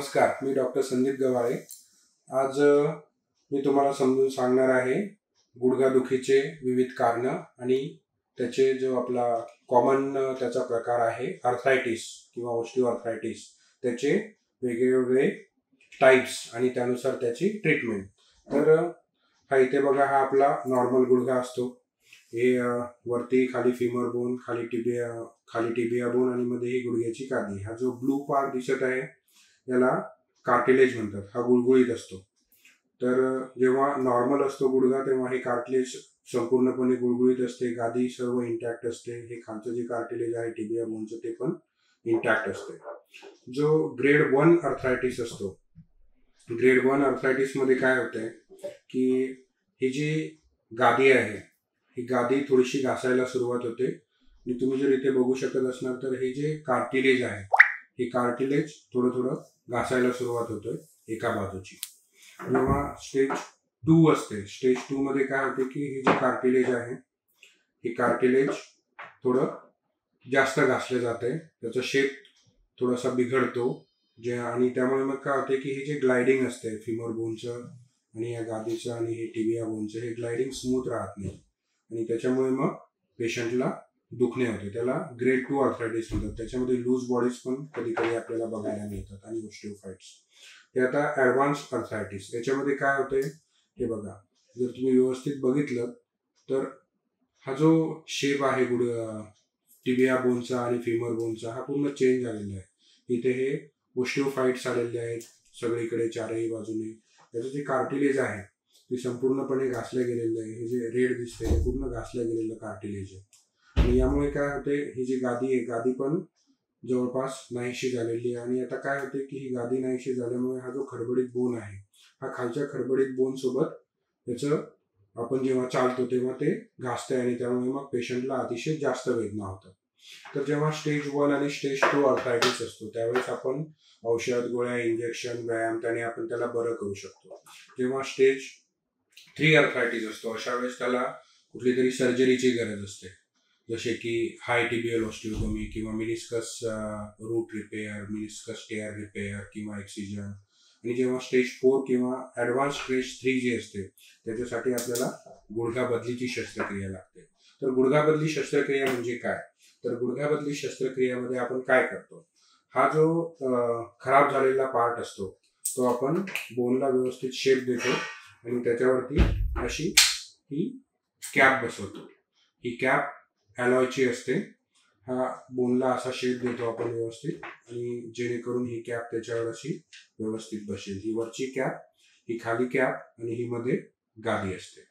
नमस्कार, मी डॉक्टर संदीप गवाळे। आज मी तुम्हाला समजून सांगणार आहे गुडघादुखीचे विविध कारण आणि त्याचे जो आपला कॉमन त्याचा प्रकार आहे आर्थरायटिस किंवा ऑस्टिओआर्थरायटिस, त्याचे वेगवेगळे टाइप्स आणि त्यानुसार त्याची ट्रीटमेंट। तर हा इथे बघा, हा आपला नॉर्मल गुडघा असतो। हे वरती खाली फिमर बोन, खाली टिबिया बोन आणि मध्ये ही गुडघ्याची गादी। हा जो ब्लू पार्ट दिसत आहे याला कार्टिलेज म्हणतात। हा गुळगुळीत असतो। तर जेव्हा नॉर्मल असतो गुडघा तेव्हा हे कार्टिलेज संपूर्णपणे गुळगुळीत असते, गादी सर्व इंटॅक्ट असते। हे खालचं जे कार्टिलेज आहे टिबिया बोनचं ते पण इंटॅक्ट असते। जो ग्रेड 1 अर्थरायटिस असतो, ग्रेड 1 अर्थरायटिस मध्ये काय होतंय की ही जी गादी आहे ही गादी थोडीशी घासायला सुरुवात होते आणि तुम्ही जर इथे बघू शकत असणार तर हे जे कार्टिलेज आहे हे कार्टिलेज थोडं थोडं घासायला सुरुवात होतोय एका बाजूची। जेव्हा स्टेज 2 असते, स्टेज 2 मध्ये काय होते की हे जे कार्टिलेज आहे हे कार्टिलेज थोडं जास्त घासले जाते, त्याचा शेप थोडासा बिघडतो जे, आणि त्यामुळे मग काय होते की हे जे ग्लायडिंग असते फिमर बोनचं आणि या गादीचं आणि हे टिबिया बोनचं, हे ग्लायडिंग स्मूथ राहत नाही आणि त्याच्यामुळे मग पेशंटला दुखणे होते। त्याला ग्रेड 2 अर्थरायटिस म्हणतात। त्याच्यामध्ये लूज बॉडीज पण कधी कधी आपल्याला बघायला मिळतात आणि ऑस्टिओफाइट्स। हे आता ॲडव्हान्स अर्थरायटिस, याच्यामध्ये काय होते हे बघा, जर तुम्ही व्यवस्थित बघितलं तर हा जो शेप आहे टिबिया बोनचा आणि फिमर बोनचा हा पूर्ण चेंज झालेला आहे। इथे हे ऑस्टिओफाइट्स आलेले आहेत सगळीकडे चारही बाजूने। त्याचं जे कार्टिलेज आहे ते संपूर्णपणे घासले गेलेलं आहे। हे जे रेड दिसते हे पूर्ण घासलं गेलेलं कार्टिलेज आहे आणि यामुळे काय होते, ही जी गादी आहे गादी पण जवळपास नाहीशी झालेली आहे। आणि आता काय होते की ही गादी नाहीशी झाल्यामुळे हा जो खडबडीत बोन आहे हा खालच्या खडबडीत बोन सोबत त्याचं आपण जेव्हा चालतो तेव्हा ते घासते आणि त्यामुळे मग पेशंटला अतिशय जास्त वेदना होतात। तर जेव्हा स्टेज 1 आणि स्टेज 2 अर्थरायटिस असतो त्यावेळेस आपण औषध, गोळ्या, इंजेक्शन, व्यायाम त्याने आपण त्याला बरं करू शकतो। जेव्हा स्टेज 3 अर्थरायटिस असतो अशा वेळेस त्याला कुठली तरी सर्जरीची गरज असते, जसे की हाय टिबियल ऑस्टिओटोमी किंवा meniscus root repair, meniscus tear repair किंवा एक्सिजन। आणि जेव्हा स्टेज 4 किंवा ॲडव्हान्स स्टेज 3 जी असते त्याच्यासाठी आपल्याला गुडघा बदलीची शस्त्रक्रिया लागते। तर गुडघा बदली शस्त्रक्रिया म्हणजे काय, तर गुडघा बदली शस्त्रक्रियेमध्ये आपण काय करतो, हा जो खराब झालेला पार्ट असतो तो आपण बोनला व्यवस्थित शेप देतो आणि त्याच्यावरती अशी ही कॅप बसवतो। ही कॅप ॲलॉयची असते। हा बोनला असा शेप देतो आपण व्यवस्थित आणि जेणेकरून ही कॅप त्याच्यावर अशी व्यवस्थित बसेल। ही वरची कॅप, ही खाली कॅप आणि ही मध्ये गादी असते।